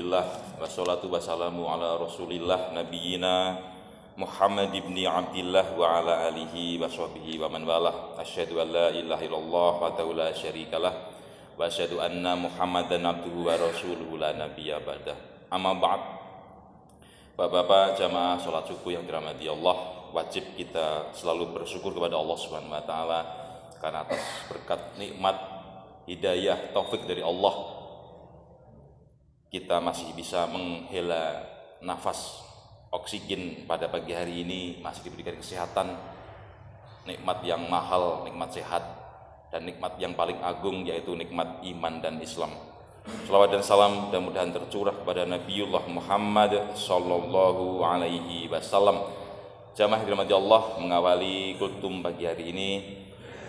Alhamdulillah wassalatu wassalamu ala Rasulillah nabiyina Muhammad ibni Abdillah wa ala alihi wa sahbihi wa man walah. Asyhadu an la ilaha illallah wa la syarikalah wa asyhadu anna Muhammadan abduhu wa rasuluhu la nabiyya ba'dah. Amma ba'd. Bapak-bapak jamaah salat subuh yang dirahmati Allah, wajib kita selalu bersyukur kepada Allah Subhanahu wa taala karena atas berkat nikmat hidayah taufik dari Allah kita masih bisa menghela nafas oksigen pada pagi hari ini, masih diberikan kesehatan, nikmat yang mahal, nikmat sehat, dan nikmat yang paling agung yaitu nikmat iman dan Islam. Salawat dan salam mudah-mudahan tercurah kepada Nabiullah Muhammad sallallahu alaihi wasallam. Jamaah dirahmati Allah, mengawali kultum pagi hari ini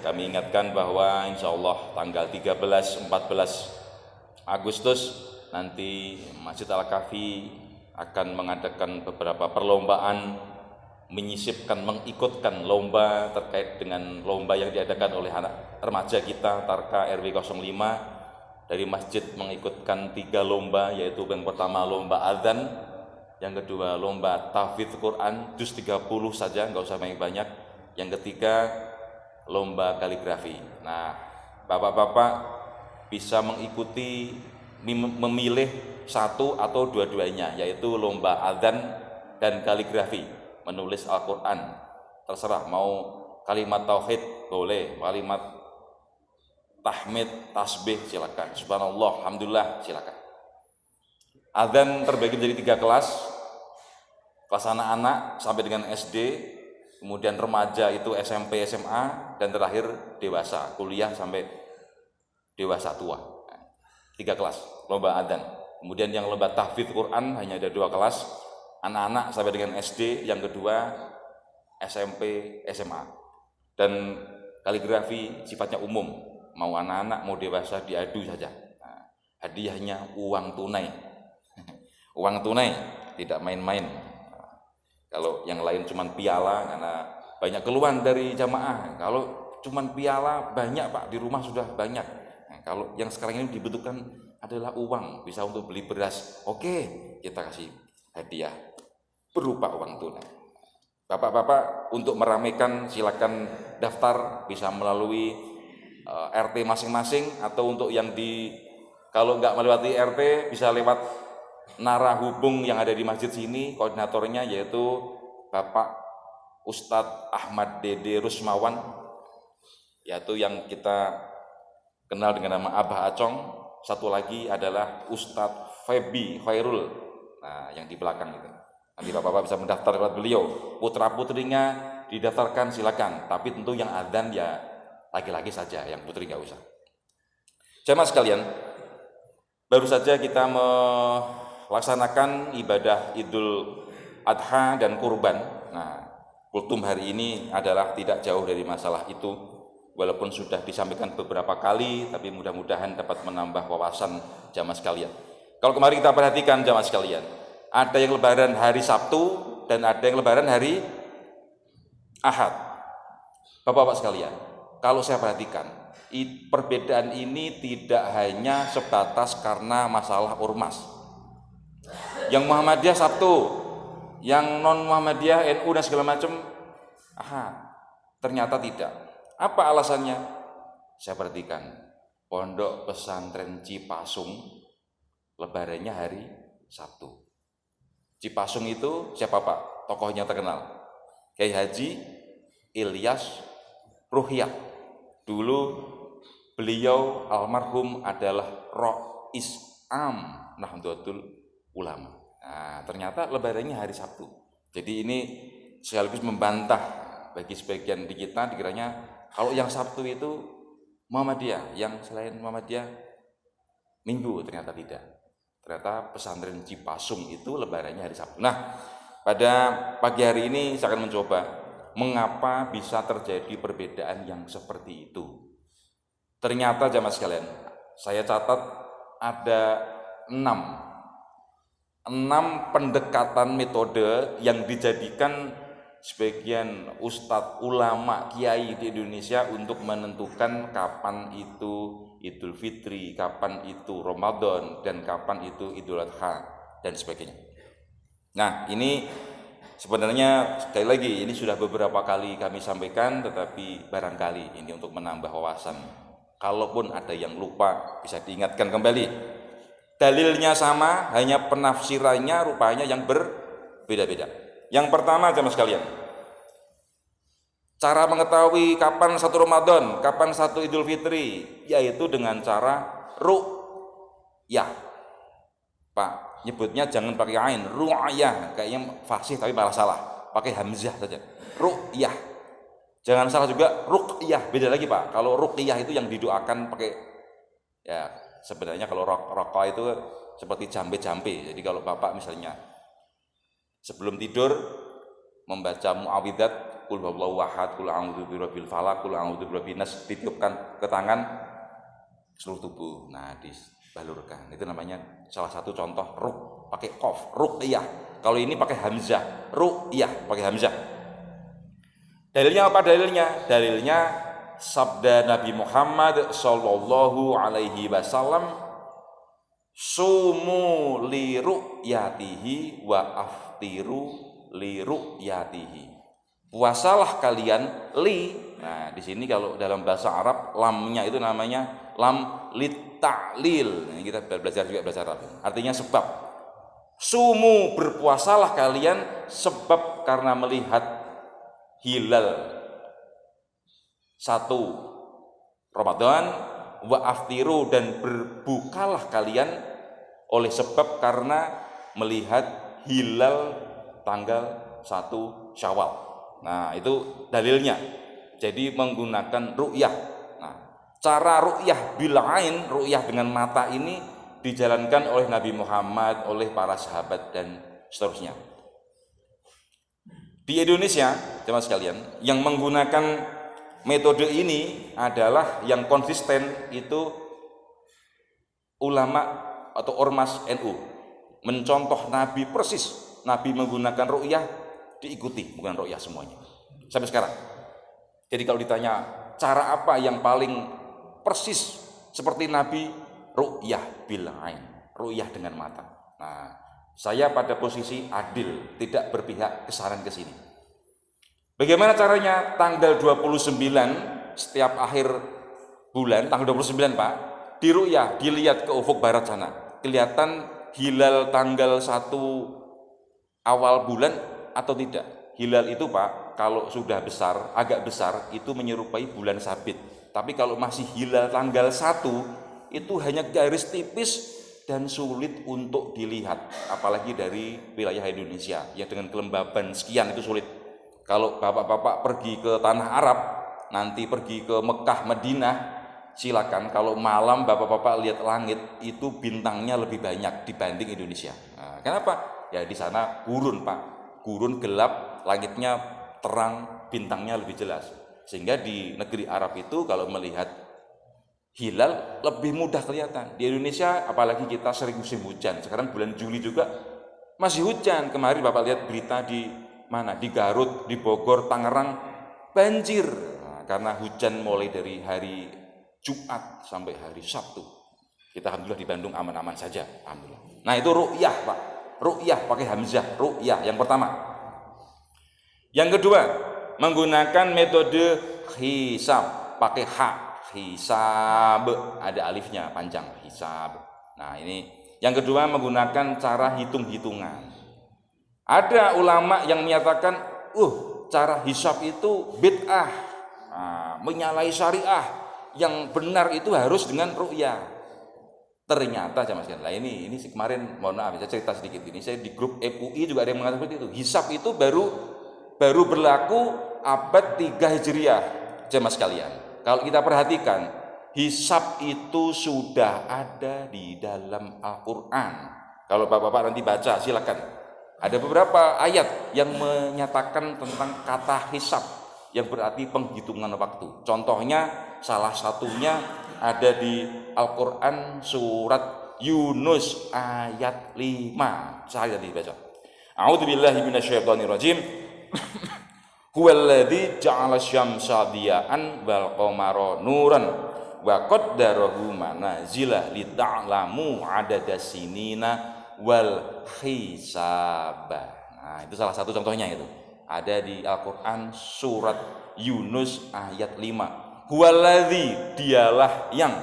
kami ingatkan bahwa insyaallah tanggal 13-14 Agustus nanti Masjid Al-Kahfi akan mengadakan beberapa perlombaan, menyisipkan, mengikutkan lomba terkait dengan lomba yang diadakan oleh anak remaja kita Tarka RW 05 dari masjid, mengikutkan 3 lomba, yaitu yang pertama lomba adzan, yang kedua lomba tahfidz Quran juz 30 saja, enggak usah banyak-banyak, yang ketiga lomba kaligrafi. Nah, bapak-bapak bisa mengikuti, memilih satu atau dua-duanya, yaitu lomba adzan dan kaligrafi, menulis Al-Quran. Terserah, mau kalimat tauhid boleh, kalimat tahmid, tasbih silakan, subhanallah, alhamdulillah silakan. Adzan terbagi menjadi 3 kelas, kelas anak-anak sampai dengan SD, kemudian remaja itu SMP, SMA, dan terakhir dewasa, kuliah sampai dewasa tua. 3 kelas lomba adzan. Kemudian yang lomba tahfidz Quran hanya ada 2 kelas, anak-anak sampai dengan SD, yang kedua SMP, SMA. Dan kaligrafi sifatnya umum, mau anak-anak mau dewasa diadu saja. Nah, hadiahnya uang tunai. Uang tunai, tidak main-main. Nah, kalau yang lain cuman piala, karena banyak keluhan dari jamaah, kalau cuman piala banyak Pak, di rumah sudah banyak. Kalau yang sekarang ini dibutuhkan adalah uang, bisa untuk beli beras, oke, kita kasih hadiah berupa uang tunai. Bapak-bapak untuk meramaikan silakan daftar, bisa melalui RT masing-masing, atau untuk yang kalau nggak melewati RT bisa lewat narahubung yang ada di masjid sini, koordinatornya yaitu Bapak Ustadz Ahmad Dede Rusmawan, yaitu yang kita kenal dengan nama Abah Acong. Satu lagi adalah Ustadz Febi Khairul, nah yang di belakang itu. Nanti bapak-bapak bisa mendaftar lewat beliau. Putra-putrinya didaftarkan silakan, tapi tentu yang adzan ya laki-laki saja, yang putri nggak usah. Jamaah sekalian, baru saja kita melaksanakan ibadah Idul Adha dan kurban. Nah, kultum hari ini adalah tidak jauh dari masalah itu. Walaupun sudah disampaikan beberapa kali, tapi mudah-mudahan dapat menambah wawasan jamaah sekalian. Kalau kemarin kita perhatikan jamaah sekalian, ada yang lebaran hari Sabtu dan ada yang lebaran hari Ahad. Bapak-bapak sekalian, kalau saya perhatikan, perbedaan ini tidak hanya sebatas karena masalah ormas. Yang Muhammadiyah Sabtu, yang non Muhammadiyah NU dan segala macam Ahad. Ternyata tidak. Apa alasannya? Saya perhatikan, Pondok Pesantren Cipasung lebarannya hari Sabtu. Cipasung itu siapa Pak? Tokohnya terkenal, Kiai Haji Ilyas Ruhyat. Dulu beliau almarhum adalah Rois Am Nahdlatul Ulama. Nah, ternyata lebarannya hari Sabtu. Jadi ini sekaligus membantah bagi sebagian di kita, dikiranya kalau yang Sabtu itu Muhammadiyah, yang selain Muhammadiyah Minggu. Ternyata tidak. Ternyata pesantren Cipasung itu lebarannya hari Sabtu. Nah, pada pagi hari ini saya akan mencoba mengapa bisa terjadi perbedaan yang seperti itu. Ternyata jamaah sekalian, saya catat ada 6 pendekatan metode yang dijadikan sebagian ustadz, ulama, kiai di Indonesia untuk menentukan kapan itu Idul Fitri, kapan itu Ramadan, dan kapan itu Idul Adha, dan sebagainya. Nah, ini sebenarnya sekali lagi ini sudah beberapa kali kami sampaikan, tetapi barangkali ini untuk menambah wawasan. Kalaupun ada yang lupa, bisa diingatkan kembali. Dalilnya sama, hanya penafsirannya rupanya yang berbeda-beda. Yang pertama, jemaah sekalian, cara mengetahui kapan satu Ramadan, kapan satu Idul Fitri, yaitu dengan cara ru'yah. Pak, nyebutnya jangan pakai ain, ru'yah, kayaknya fasih tapi malah salah, pakai hamzah saja. Ru'yah. Jangan salah juga ruqyah, beda lagi Pak. Kalau ruqyah itu yang didoakan pakai, ya sebenarnya kalau raqah itu seperti jambe-jambe. Jadi kalau Bapak misalnya sebelum tidur membaca muawwidzat, Qul huwallahu ahad, Qul a'udzu birabbil falaq, Qul a'udzu birabbin nas, ditiupkan ke tangan seluruh tubuh. Nah, dibalurkan. Itu namanya salah satu contoh pakai qaf, ruqyah. Kalau ini pakai hamzah, ru'yah pakai hamzah. Dalilnya apa dalilnya? Dalilnya sabda Nabi Muhammad sallallahu alaihi wasallam, sumu li ru'yatihi wa aftiru li ru'yatihi. Puasalah kalian li. Nah, di sini kalau dalam bahasa Arab lamnya itu namanya lam litta'lil. Ini kita belajar juga bahasa Arab. Artinya sebab. Sumu, berpuasalah kalian sebab karena melihat hilal satu Ramadan, wa aftiru, dan berbukalah kalian oleh sebab karena melihat hilal tanggal 1 Syawal. Nah, itu dalilnya. Jadi menggunakan ru'yah. Nah, cara ru'yah bil ain, ru'yah dengan mata ini dijalankan oleh Nabi Muhammad, oleh para sahabat dan seterusnya. Di Indonesia, jemaah sekalian, yang menggunakan metode ini adalah yang konsisten itu ulama atau ormas NU. Mencontoh Nabi persis. Nabi menggunakan ru'yah, diikuti, bukan ru'yah semuanya sampai sekarang. Jadi kalau ditanya cara apa yang paling persis seperti Nabi, ru'yah bil ain, ru'yah dengan mata. Nah, saya pada posisi adil, tidak berpihak ke sana ke sini. Bagaimana caranya? Tanggal 29 setiap akhir bulan, tanggal 29 Pak, di ru'yah, dilihat ke ufuk barat sana, kelihatan hilal tanggal 1 awal bulan atau tidak. Hilal itu Pak, kalau sudah besar, agak besar, itu menyerupai bulan sabit. Tapi kalau masih hilal tanggal 1, itu hanya garis tipis dan sulit untuk dilihat. Apalagi dari wilayah Indonesia, ya dengan kelembaban sekian itu sulit. Kalau bapak-bapak pergi ke tanah Arab, nanti pergi ke Mekah, Madinah, silakan. Kalau malam bapak-bapak lihat langit, itu bintangnya lebih banyak dibanding Indonesia. Nah, kenapa? Ya di sana gurun Pak, gurun gelap, langitnya terang, bintangnya lebih jelas. Sehingga di negeri Arab itu kalau melihat hilal lebih mudah kelihatan. Di Indonesia apalagi kita sering musim hujan. Sekarang bulan Juli juga masih hujan. Kemarin Bapak lihat berita di mana? Di Garut, di Bogor, Tangerang banjir. Nah, karena hujan mulai dari hari Jumat sampai hari Sabtu. Kita alhamdulillah di Bandung aman-aman saja, alhamdulillah. Nah, itu ru'yah Pak. Ru'yah pakai hamzah, ru'yah yang pertama. Yang kedua, menggunakan metode hisab, pakai ha, hisab, ada alifnya panjang, hisab. Nah, ini yang kedua, menggunakan cara hitung-hitungan. Ada ulama yang menyatakan, cara hisab itu bid'ah, menyalahi syariah. Yang benar itu harus dengan ru'yah. Ternyata jamaah sekalian, ini kemarin mohon maaf saya cerita sedikit ini, saya di grup FUI juga ada yang mengatakan seperti itu. Hisab itu baru berlaku abad 3 Hijriah, jamaah sekalian. Kalau kita perhatikan, hisab itu sudah ada di dalam Al-Qur'an. Kalau Bapak-bapak nanti baca silakan. Ada beberapa ayat yang menyatakan tentang kata hisab yang berarti penghitungan waktu. Contohnya salah satunya ada di Al-Qur'an surat Yunus ayat 5. Saya dibaca. A'udzubillahi minasyaitonirrajim. Huwallazi ja'ala syamsa diya'an wal qamara nuran wa qaddarahu manazila li ta'lamu adada sinina wal hisaba. Nah, itu salah satu contohnya itu. Ada di Al-Qur'an surat Yunus ayat 5. Huwallazi, dialah yang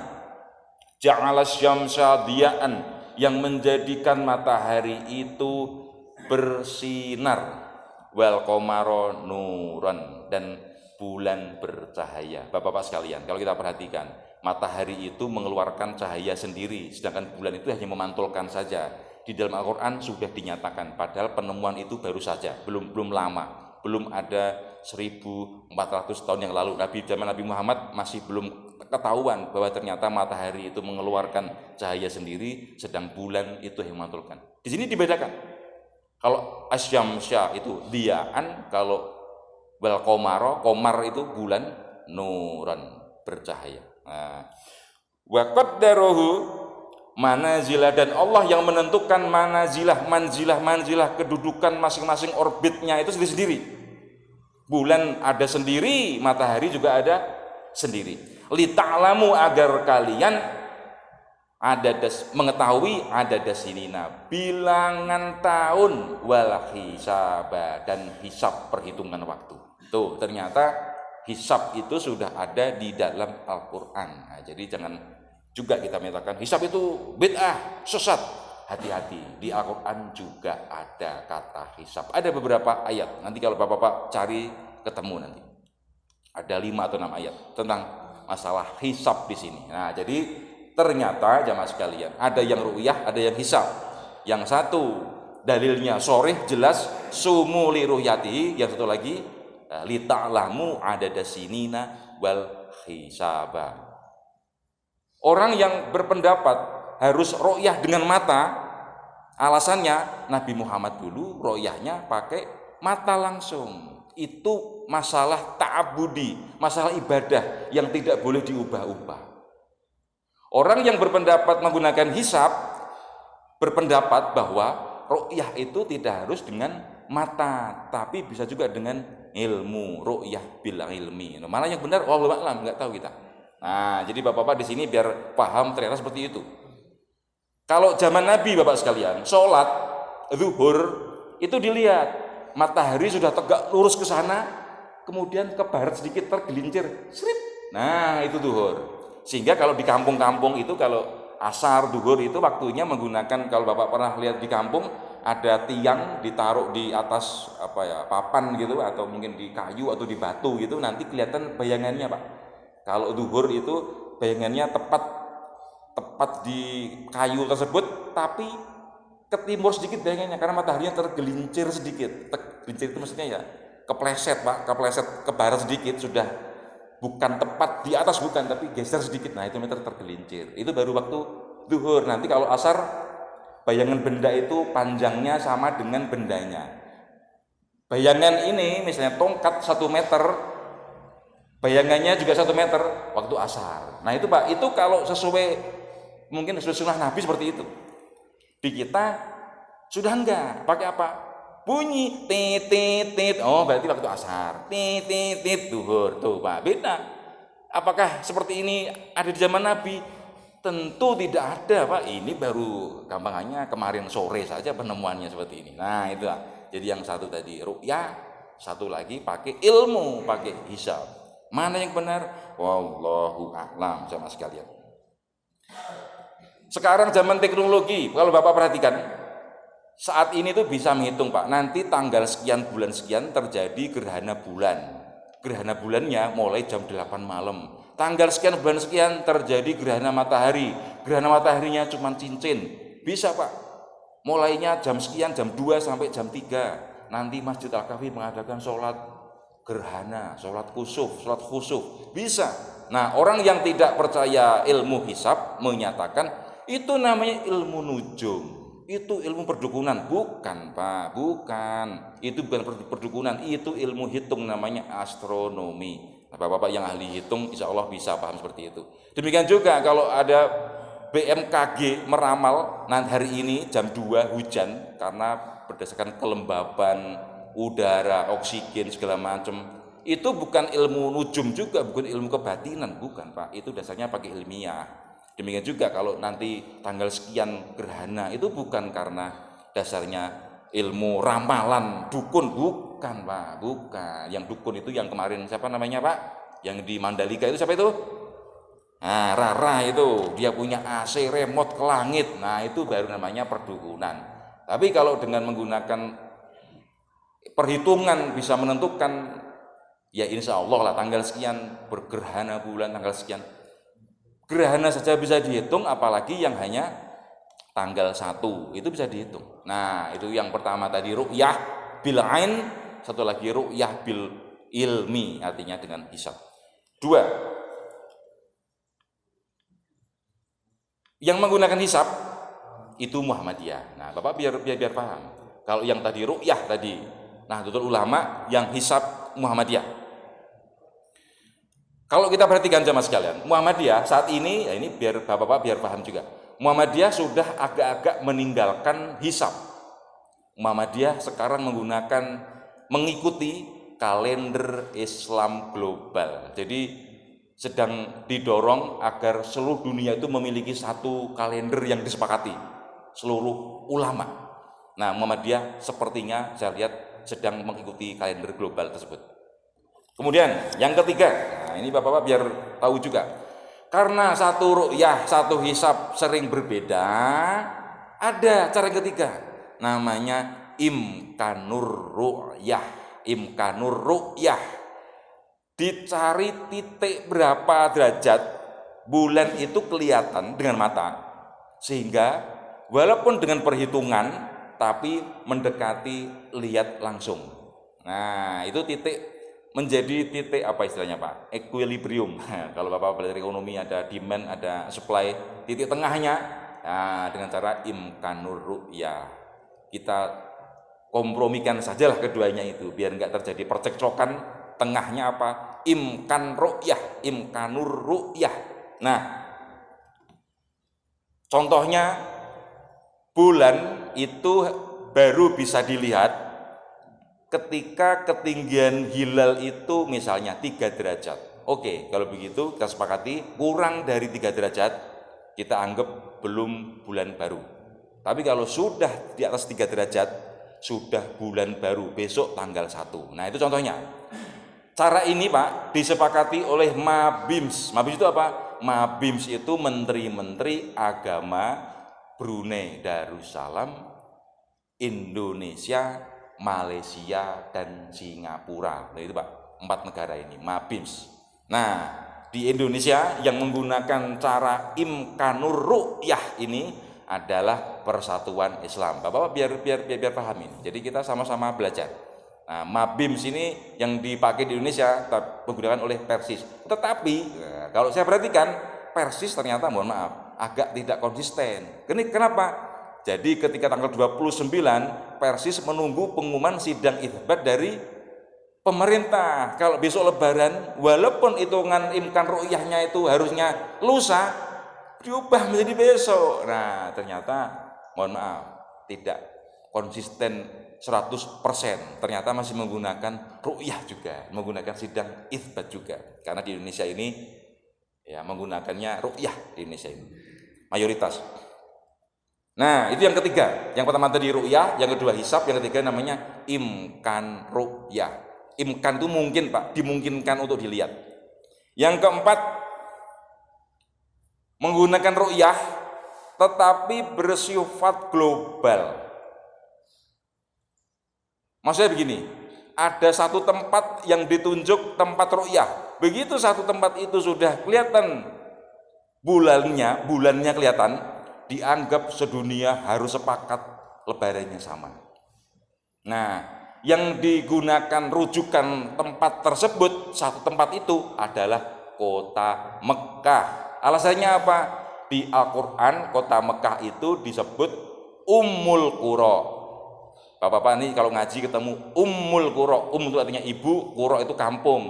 ja'ala syamsa diya'an, yang menjadikan matahari itu bersinar, wal qamara nuran, dan bulan bercahaya. Bapak-bapak sekalian, kalau kita perhatikan, matahari itu mengeluarkan cahaya sendiri, sedangkan bulan itu hanya memantulkan saja. Di dalam Al-Quran sudah dinyatakan, padahal penemuan itu baru saja, belum lama, belum ada 1400 tahun yang lalu. Zaman Nabi Muhammad masih belum ketahuan bahwa ternyata matahari itu mengeluarkan cahaya sendiri, sedang bulan itu yang memantulkan. Di sini dibedakan. Kalau asyamsya itu diya'an, kalau wal qamara, qamar itu bulan, nuran, bercahaya. Nah, wa qaddarahu manazilah, dan Allah yang menentukan manzilah kedudukan masing-masing orbitnya itu sendiri-sendiri. Bulan ada sendiri, matahari juga ada sendiri. Li ta'lamu, agar kalian mengetahui adada sinina, bilangan tahun, wal hisaba, dan hisab, perhitungan waktu. Tuh, ternyata hisab itu sudah ada di dalam Al-Qur'an. Nah, jadi jangan juga kita menyatakan hisab itu bid'ah, sesat. Hati-hati, di Al-Quran juga ada kata hisab. Ada beberapa ayat, nanti kalau bapak-bapak cari ketemu nanti. Ada 5 atau 6 ayat tentang masalah hisab di sini. Nah, jadi ternyata jamaah sekalian, ada yang ru'yah, ada yang hisab. Yang satu dalilnya sharih jelas, sumu li ru'yatihi. Yang satu lagi li ta'lamu adada sinina wal hisaba. Orang yang berpendapat harus ru'yah dengan mata, alasannya Nabi Muhammad dulu ru'yahnya pakai mata langsung. Itu masalah ta'abudi, masalah ibadah yang tidak boleh diubah-ubah. Orang yang berpendapat menggunakan hisab berpendapat bahwa ru'yah itu tidak harus dengan mata, tapi bisa juga dengan ilmu, ru'yah bil ilmi. Mana yang benar? Wallahu a'lam, enggak tahu kita. Nah, jadi bapak-bapak di sini biar paham ternyata seperti itu. Kalau zaman Nabi, bapak sekalian, sholat zuhur itu dilihat matahari sudah tegak lurus ke sana, kemudian ke barat sedikit tergelincir, srip. Nah, itu zuhur. Sehingga kalau di kampung-kampung itu, kalau asar zuhur itu waktunya menggunakan, kalau bapak pernah lihat di kampung, ada tiang ditaruh di atas papan gitu, atau mungkin di kayu atau di batu gitu, nanti kelihatan bayangannya, Pak. Kalau zuhur itu bayangannya tepat di kayu tersebut, tapi ke timur sedikit bayangannya, karena mataharinya tergelincir sedikit. Tergelincir itu maksudnya ya kepleset, Pak, kepleset ke barat sedikit, sudah bukan tepat di atas, bukan, tapi geser sedikit. Nah, itu meter tergelincir. Itu baru waktu zuhur. Nanti kalau asar, bayangan benda itu panjangnya sama dengan bendanya. Bayangan ini misalnya tongkat 1 meter, bayangannya juga 1 meter waktu asar. Nah, itu Pak, itu kalau sesuai mungkin sesuai sunnah Nabi seperti itu. Di kita sudah enggak, pakai apa? Bunyi tit. Oh, berarti waktu asar. Tit zuhur. Tuh, Pak, beda. Apakah seperti ini ada di zaman Nabi? Tentu tidak ada, Pak. Ini baru gampangannya kemarin sore saja penemuannya seperti ini. Nah, itu Pak. Jadi yang satu tadi ru'yah, satu lagi pakai ilmu, pakai hisab. Mana yang benar? Wallahu a'lam, jamaah sekalian. Sekarang zaman teknologi, kalau Bapak perhatikan, saat ini tuh bisa menghitung, Pak. Nanti tanggal sekian bulan sekian terjadi gerhana bulan. Gerhana bulannya mulai jam 8 malam. Tanggal sekian bulan sekian terjadi gerhana matahari. Gerhana mataharinya cuma cincin. Bisa, Pak. Mulainya jam sekian, jam 2 sampai jam 3. Nanti Masjid Al-Kahfi mengadakan sholat gerhana, sholat khusuf, bisa. Nah, orang yang tidak percaya ilmu hisab menyatakan itu namanya ilmu nujum, itu ilmu perdukunan. Bukan, Pak, bukan. Itu bukan perdukunan, itu ilmu hitung, namanya astronomi. Nah, Bapak-bapak yang ahli hitung insya Allah bisa paham seperti itu. Demikian juga kalau ada BMKG meramal nanti hari ini jam 2 hujan, karena berdasarkan kelembaban udara, oksigen segala macam, Itu bukan ilmu nujum juga, bukan ilmu kebatinan, bukan Pak. Itu dasarnya pakai ilmiah. Demikian juga kalau nanti tanggal sekian gerhana, itu bukan karena dasarnya ilmu ramalan dukun, bukan Pak, bukan. Yang dukun itu yang kemarin siapa namanya Pak? Yang di Mandalika itu siapa itu? Nah, Rara itu, dia punya AC remote ke langit. Nah, itu baru namanya perdukunan. Tapi kalau dengan menggunakan perhitungan bisa menentukan, ya insya Allah lah tanggal sekian bergerhana bulan, tanggal sekian gerhana saja bisa dihitung, apalagi yang hanya tanggal 1 itu bisa dihitung. Nah, itu yang pertama tadi ru'yah bil ain, satu lagi ru'yah bil ilmi, artinya dengan hisab. 2, yang menggunakan hisab itu Muhammadiyah. Nah, Bapak biar paham. Kalau yang tadi ru'yah tadi, Nahdlatul Ulama, yang hisab Muhammadiyah. Kalau kita perhatikan jamaah sekalian, Muhammadiyah saat ini, ya ini biar Bapak-bapak biar paham juga. Muhammadiyah sudah agak-agak meninggalkan hisab. Muhammadiyah sekarang mengikuti kalender Islam global. Jadi sedang didorong agar seluruh dunia itu memiliki satu kalender yang disepakati seluruh ulama. Nah, Muhammadiyah sepertinya saya lihat sedang mengikuti kalender global tersebut. Kemudian yang ketiga, nah ini Bapak-bapak biar tahu juga, karena satu ru'yah, satu hisab sering berbeda, ada cara yang ketiga, namanya imkanur ru'yah. Imkanur ru'yah, dicari titik berapa derajat bulan itu kelihatan dengan mata, sehingga walaupun dengan perhitungan tapi mendekati lihat langsung. Nah, itu titik menjadi titik apa istilahnya Pak? Equilibrium. Kalau Bapak belajar ekonomi ada demand, ada supply, titik tengahnya. Nah, dengan cara imkanur ru'yah, kita kompromikan sajalah keduanya itu biar enggak terjadi percekcokan. Tengahnya apa? Imkan ru'yah, imkanur ru'yah. Nah, contohnya bulan itu baru bisa dilihat ketika ketinggian hilal itu misalnya 3 derajat. Oke, kalau begitu kita sepakati kurang dari 3 derajat kita anggap belum bulan baru. Tapi kalau sudah di atas 3 derajat sudah bulan baru, besok tanggal 1. Nah, itu contohnya. Cara ini Pak disepakati oleh Mabims. Mabims itu apa? Mabims itu menteri-menteri agama Brunei Darussalam, Indonesia, Malaysia, dan Singapura. Nah, itu Pak, 4 negara ini Mabims. Nah, di Indonesia yang menggunakan cara imkanur ru'yah ini adalah Persatuan Islam. Bapak biar paham ini. Jadi kita sama-sama belajar. Nah, Mabims ini yang dipakai di Indonesia menggunakan oleh Persis. Tetapi kalau saya perhatikan Persis ternyata mohon maaf agak tidak konsisten. Kenapa? Jadi ketika tanggal 29 Persis menunggu pengumuman sidang itsbat dari pemerintah. Kalau besok Lebaran, walaupun hitungan imkan ru'yahnya itu harusnya lusa, diubah menjadi besok. Nah, ternyata mohon maaf tidak konsisten 100%, ternyata masih menggunakan ru'yah juga, menggunakan sidang itsbat juga. Karena di Indonesia ini ya menggunakannya ru'yah di Indonesia ini mayoritas. Nah, itu yang ketiga. Yang pertama tadi ru'yah, yang kedua hisab, yang ketiga namanya imkan ru'yah. Imkan itu mungkin Pak, dimungkinkan untuk dilihat. Yang keempat, menggunakan ru'yah tetapi bersifat global. Maksudnya begini, ada satu tempat yang ditunjuk tempat ru'yah. Begitu satu tempat itu sudah kelihatan bulannya kelihatan, dianggap sedunia harus sepakat lebarannya sama. Nah, yang digunakan rujukan tempat tersebut, satu tempat itu adalah kota Mekah. Alasannya apa? Di Al-Quran kota Mekah itu disebut Ummul Qura. Bapak-bapak ini kalau ngaji ketemu Ummul Qura, itu artinya ibu, Qura itu kampung,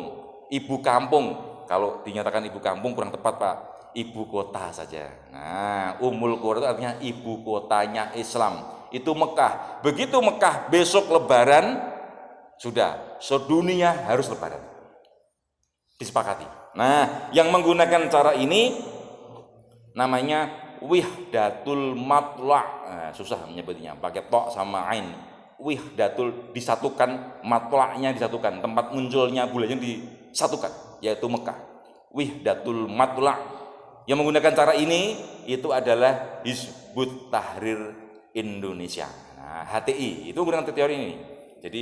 ibu kampung. Kalau dinyatakan ibu kampung kurang tepat Pak, ibu kota saja. Nah, Ummul Qura itu artinya ibu kotanya Islam, itu Mekah. Begitu Mekah besok Lebaran, sudah sedunia harus Lebaran. disepakati. Nah, yang menggunakan cara ini namanya wihdatul matla'. Nah, susah menyebutnya, pakai to sama ain. Wihdatul, disatukan, matla'nya disatukan, tempat munculnya bulannya disatukan, yaitu Mekah. Wihdatul matla'. Yang menggunakan cara ini itu adalah Hizbut Tahrir Indonesia. Nah, HTI itu menggunakan teori ini. Jadi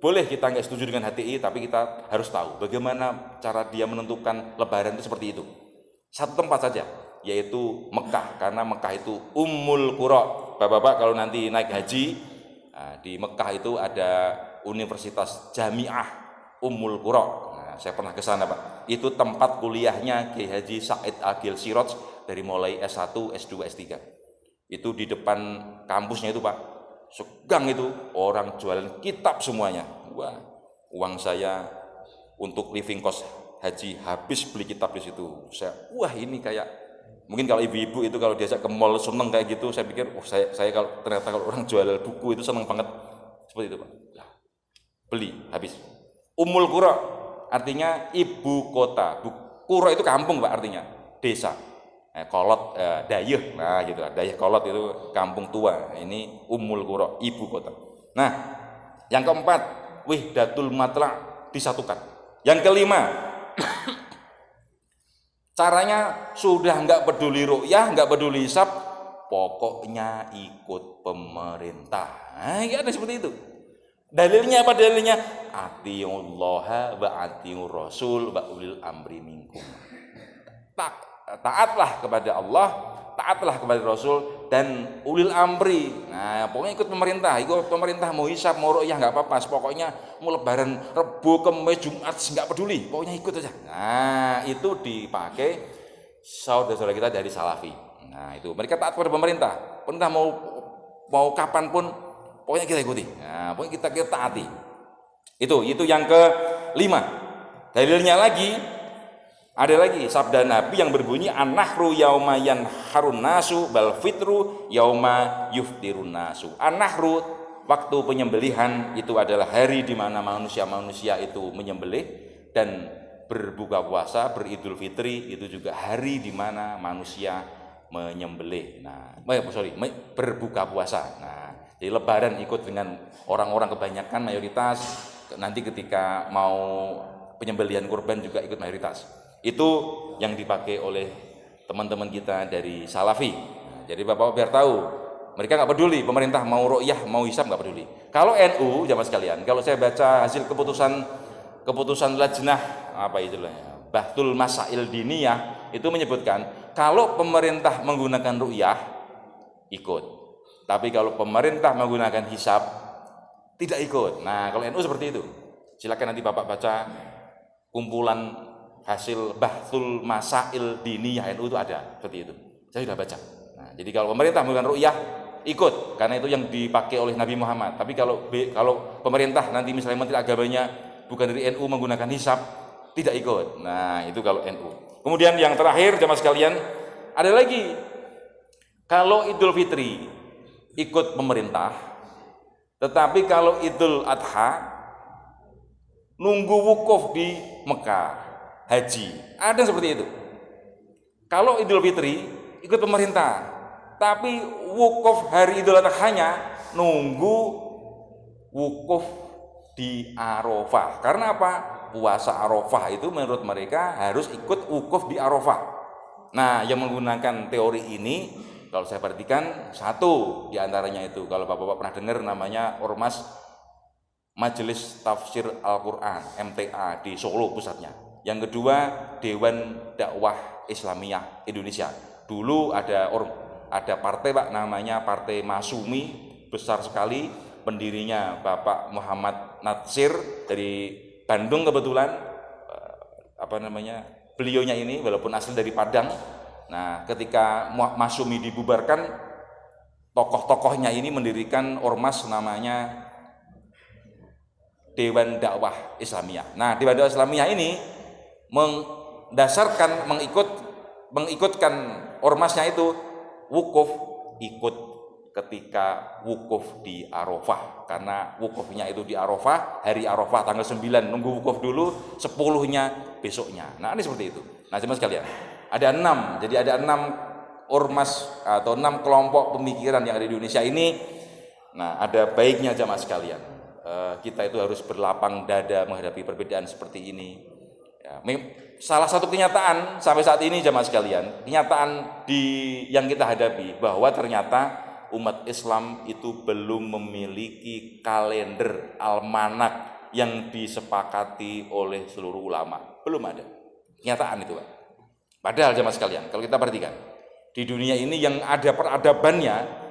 boleh kita nggak setuju dengan HTI, tapi kita harus tahu bagaimana cara dia menentukan Lebaran itu seperti itu. Satu tempat saja, yaitu Mekah, karena Mekah itu Ummul Qura. Bapak-bapak kalau nanti naik haji, nah, di Mekah itu ada Universitas Jamiah Ummul Qura. Nah, saya pernah ke sana, Pak. Itu tempat kuliahnya Kiai Haji Said Agil Siraj dari mulai S1, S2, S3. Itu di depan kampusnya itu, Pak. Segang itu orang jualan kitab semuanya. Wah, uang saya untuk living cost haji habis beli kitab di situ. Wah ini kayak mungkin kalau ibu-ibu itu kalau diajak ke mall seneng kayak gitu, saya pikir saya kalau ternyata kalau orang jual buku itu seneng banget seperti itu, Pak. Beli habis. Ummul Qura artinya ibu kota. Qura itu kampung, Pak, artinya desa. Kolot Dayeh, nah gitu, Dayeh Kolot itu kampung tua. Ini Ummul Qura, ibu kota. Nah, yang keempat, wihdatul matla', disatukan. Yang kelima, caranya sudah nggak peduli ru'yah, nggak peduli hisab, pokoknya ikut pemerintah. Nah, ya ada seperti itu. Dalilnya apa dalilnya? Atiullaha wa atiur rasul wa ulil amri minkum. Taatlah kepada Allah, taatlah kepada Rasul dan ulil amri. Nah, pokoknya ikut pemerintah mau hisab, mau ru'yah nggak apa-apa. Pokoknya mau Lebaran, Rebo, Kamis, Jumat nggak peduli, pokoknya ikut aja. Nah, itu dipakai saudara-saudara kita dari Salafi. Nah, itu mereka taat kepada pemerintah. Pemerintah mau kapanpun, pokoknya kita ikuti. Nah, pokoknya kita taati. Itu yang kelima. Dalilnya lagi, ada lagi sabda Nabi yang berbunyi an-nahru yauma yanharun nasu bal fitru yauma yuftirun nasu. An-nahru waktu penyembelihan itu adalah hari di mana manusia itu menyembelih, dan berbuka puasa, beridul fitri itu juga hari di mana manusia menyembelih. Nah, berbuka puasa. Nah, jadi Lebaran ikut dengan orang-orang kebanyakan mayoritas, nanti ketika mau penyembelihan kurban juga ikut mayoritas. Itu yang dipakai oleh teman-teman kita dari Salafi. Nah, jadi Bapak biar tahu, mereka nggak peduli pemerintah mau ru'yah, mau hisab, nggak peduli. Kalau NU, jamaah sekalian, kalau saya baca hasil keputusan lajnah apa istilahnya, Bahtul Masail Diniyah, itu menyebutkan kalau pemerintah menggunakan ru'yah ikut, tapi kalau pemerintah menggunakan hisab tidak ikut. Nah, kalau NU seperti itu. Silakan nanti Bapak baca kumpulan hasil Bahtul Masail Diniyah NU itu ada seperti itu. Saya sudah baca. Nah, jadi kalau pemerintah menggunakan ru'yah ikut, karena itu yang dipakai oleh Nabi Muhammad. Tapi kalau pemerintah nanti misalnya menteri agamanya bukan dari NU menggunakan hisab, tidak ikut. Nah, itu kalau NU. Kemudian yang terakhir jamaah sekalian, ada lagi. Kalau Idul Fitri ikut pemerintah, tetapi kalau Idul Adha nunggu wukuf di Mekah haji, ada seperti itu. Kalau Idul Fitri ikut pemerintah, tapi wukuf hari Idul Adha-nya nunggu wukuf di Arafah. Karena apa? Puasa Arafah itu menurut mereka harus ikut wukuf di Arafah. Nah, yang menggunakan teori ini, kalau saya perhatikan, satu diantaranya itu, kalau Bapak-Bapak pernah dengar namanya Ormas Majelis Tafsir Al-Quran MTA di Solo pusatnya. Yang kedua, Dewan Dakwah Islamiyah Indonesia. Dulu ada partai, Pak, namanya Partai Masumi, besar sekali, pendirinya Bapak Muhammad Natsir dari Bandung kebetulan. Beliaunya ini walaupun asli dari Padang. Nah, ketika Masumi dibubarkan, tokoh-tokohnya ini mendirikan ormas namanya Dewan Dakwah Islamiyah. Nah, Dewan Dakwah Islamiyah ini mengikutkan ormasnya itu wukuf, ikut ketika wukuf di Arafah, karena wukufnya itu di Arafah, hari Arafah tanggal 9 nunggu wukuf dulu, 10-nya besoknya. Nah, ini seperti itu. Nah, jemaah sekalian, ada 6. Jadi ada 6 ormas atau 6 kelompok pemikiran yang ada di Indonesia ini. Nah, ada baiknya jemaah sekalian, kita itu harus berlapang dada menghadapi perbedaan seperti ini. Ya, salah satu kenyataan sampai saat ini jemaah sekalian, kenyataan yang kita hadapi bahwa ternyata umat Islam itu belum memiliki kalender almanak yang disepakati oleh seluruh ulama. Belum ada. Kenyataan itu, Pak. Padahal jemaah sekalian, kalau kita perhatikan, di dunia ini yang ada peradabannya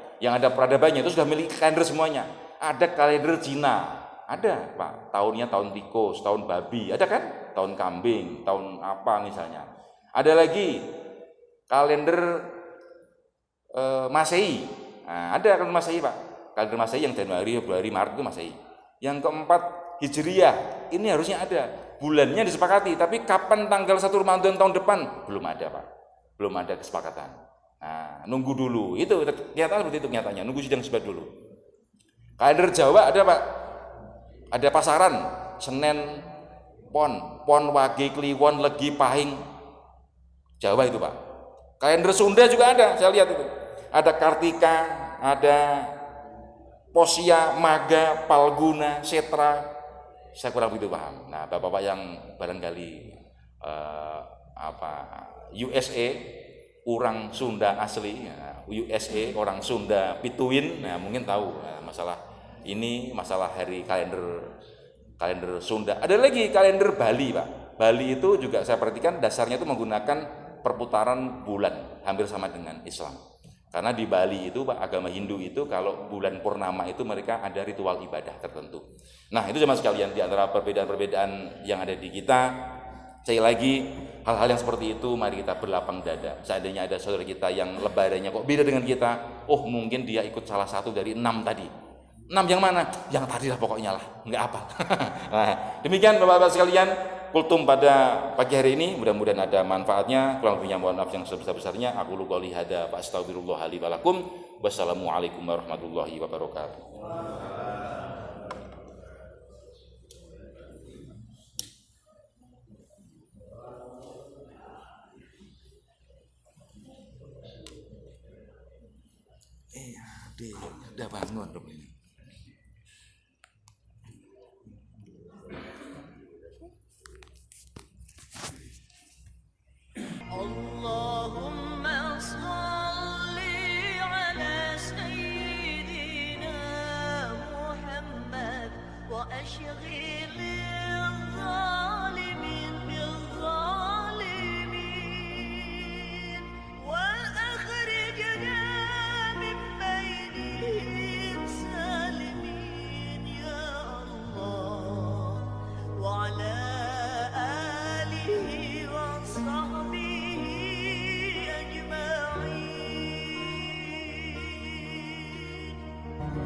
itu sudah memiliki kalender semuanya. Ada kalender Cina, ada, Pak. Tahunnya tahun tikus, tahun babi, ada kan? Tahun kambing, tahun apa misalnya. Ada lagi kalender Masehi. Nah, ada kalender Masehi, Pak. Kalender Masehi yang Januari, Februari, Maret itu Masehi. Yang keempat Hijriyah. Ini harusnya ada. Bulannya disepakati, tapi kapan tanggal 1 Ramadan tahun depan? Belum ada, Pak. Belum ada kesepakatan. Nah, nunggu dulu. Itu kenyataan seperti itu kenyataannya. Nunggu sidang isbat dulu. Kalender Jawa ada, Pak. Ada pasaran, Senen, Pon, Wage, Kliwon, Legi, Pahing. Jawa itu, Pak. Kalender Sunda juga ada, saya lihat itu. Ada Kartika, ada Posia, Maga, Palguna, Setra. Saya kurang begitu paham. Nah, bapak-bapak yang barangkali USA, orang Sunda asli, USA, orang Sunda Pituin, nah mungkin tahu masalah ini, masalah hari kalender Sunda. Ada lagi kalender Bali, Pak. Bali itu juga saya perhatikan dasarnya itu menggunakan perputaran bulan, hampir sama dengan Islam. Karena di Bali itu, Pak, agama Hindu itu kalau bulan purnama itu mereka ada ritual ibadah tertentu. Nah, itu jemaah sekalian, di antara perbedaan-perbedaan yang ada di kita, sekali lagi hal-hal yang seperti itu mari kita berlapang dada. Seandainya ada saudara kita yang lebarannya kok beda dengan kita, oh mungkin dia ikut salah satu dari 6 tadi. 6 yang mana? Yang tadi lah pokoknya lah, enggak apa. Nah, demikian Bapak-bapak sekalian, kultum pada pagi hari ini, mudah-mudahan ada manfaatnya. Kurang lebihnya mohon maaf yang sebesar-besarnya. Aku lu qouli hada fa astaghfirullah li wa lakum. Wassalamualaikum warahmatullahi wabarakatuh. Udah bangun dong ini. Allahumma salli ala sayyidina Muhammad wa ashghil